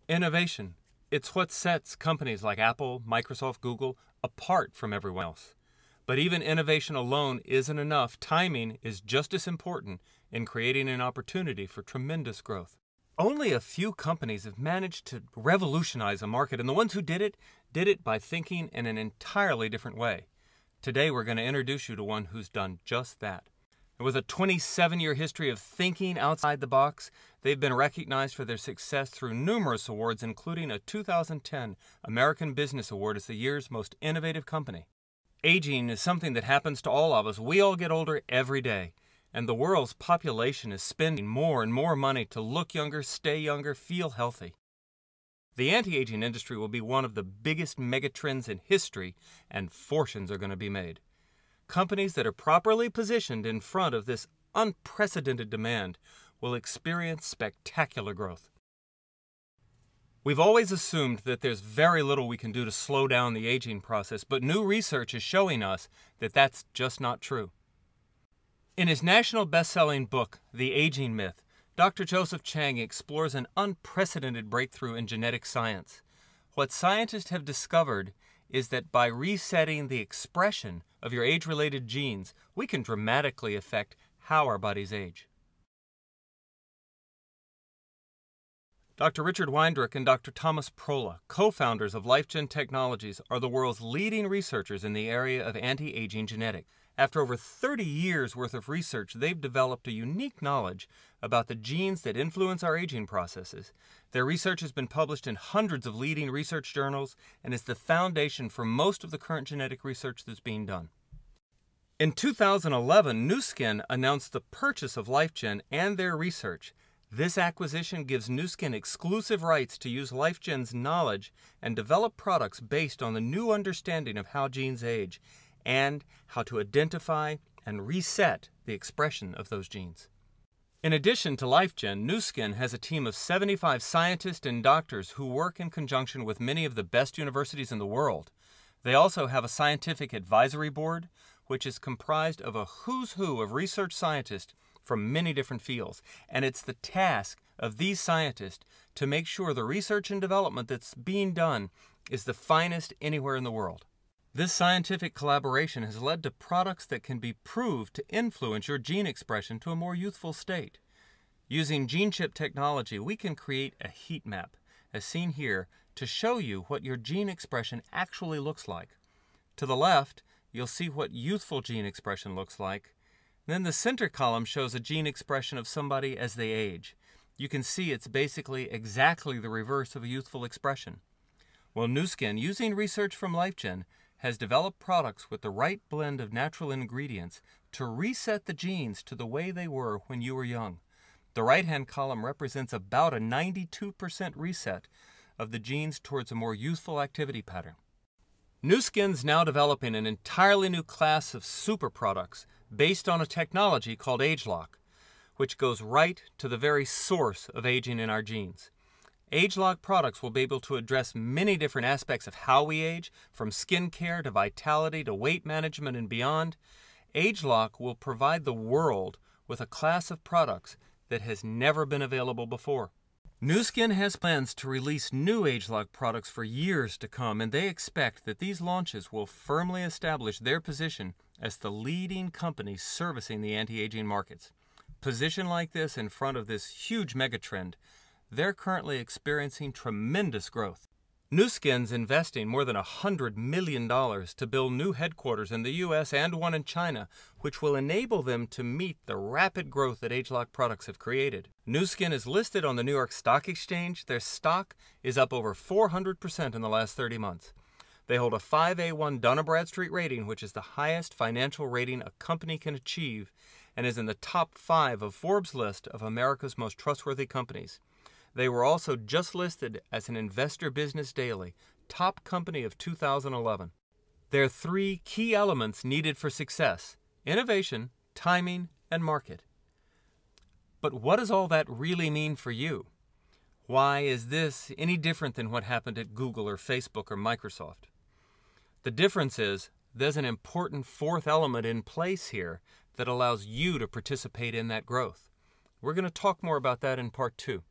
Innovation. It's what sets companies like Apple, Microsoft, Google apart from everyone else. But even innovation alone isn't enough. Timing is just as important in creating an opportunity for tremendous growth. Only a few companies have managed to revolutionize a market, and the ones who did it by thinking in an entirely different way. Today we're going to introduce you to one who's done just that. With a 27-year history of thinking outside the box, they've been recognized for their success through numerous awards, including a 2010 American Business Award as the year's most innovative company. Aging is something that happens to all of us. We all get older every day, and the world's population is spending more and more money to look younger, stay younger, feel healthy. The anti-aging industry will be one of the biggest megatrends in history, and fortunes are going to be made. Companies that are properly positioned in front of this unprecedented demand will experience spectacular growth. We've always assumed that there's very little we can do to slow down the aging process, but new research is showing us that that's just not true. In his national best-selling book, The Aging Myth, Dr. Joseph Chang explores an unprecedented breakthrough in genetic science. What scientists have discovered is that by resetting the expression of your age-related genes, we can dramatically affect how our bodies age. Dr. Richard Weindruch and Dr. Thomas Prola, co-founders of LifeGen Technologies, are the world's leading researchers in the area of anti-aging genetics. After over 30 years worth of research, they've developed a unique knowledge about the genes that influence our aging processes. Their research has been published in hundreds of leading research journals and is the foundation for most of the current genetic research that's being done. In 2011, Nu Skin announced the purchase of LifeGen and their research. This acquisition gives Nu Skin exclusive rights to use LifeGen's knowledge and develop products based on the new understanding of how genes age and how to identify and reset the expression of those genes. In addition to LifeGen, Nu Skin has a team of 75 scientists and doctors who work in conjunction with many of the best universities in the world. They also have a scientific advisory board, which is comprised of a who's who of research scientists from many different fields, and it's the task of these scientists to make sure the research and development that's being done is the finest anywhere in the world. This scientific collaboration has led to products that can be proved to influence your gene expression to a more youthful state. Using gene chip technology, we can create a heat map, as seen here, to show you what your gene expression actually looks like. To the left, you'll see what youthful gene expression looks like. Then the center column shows a gene expression of somebody as they age. You can see it's basically exactly the reverse of a youthful expression. Well, Nu Skin, using research from LifeGen, has developed products with the right blend of natural ingredients to reset the genes to the way they were when you were young. The right-hand column represents about a 92% reset of the genes towards a more youthful activity pattern. Nu Skin's now developing an entirely new class of super products based on a technology called AgeLock, which goes right to the very source of aging in our genes. AgeLock products will be able to address many different aspects of how we age, from skin care to vitality to weight management and beyond. AgeLock will provide the world with a class of products that has never been available before. Nu Skin has plans to release new AgeLock products for years to come, and they expect that these launches will firmly establish their position as the leading company servicing the anti-aging markets. Positioned like this in front of this huge megatrend, they're currently experiencing tremendous growth. Nu Skin's investing more than $100 million to build new headquarters in the U.S. and one in China, which will enable them to meet the rapid growth that AgeLock products have created. Nu Skin is listed on the New York Stock Exchange. Their stock is up over 400% in the last 30 months. They hold a 5A1 Dun & Bradstreet rating, which is the highest financial rating a company can achieve, and is in the top 5 of Forbes' list of America's most trustworthy companies. They were also just listed as an Investor Business Daily top company of 2011. There are 3 key elements needed for success: innovation, timing, and market. But what does all that really mean for you? Why is this any different than what happened at Google or Facebook or Microsoft? The difference is there's an important 4th element in place here that allows you to participate in that growth. We're going to talk more about that in part 2.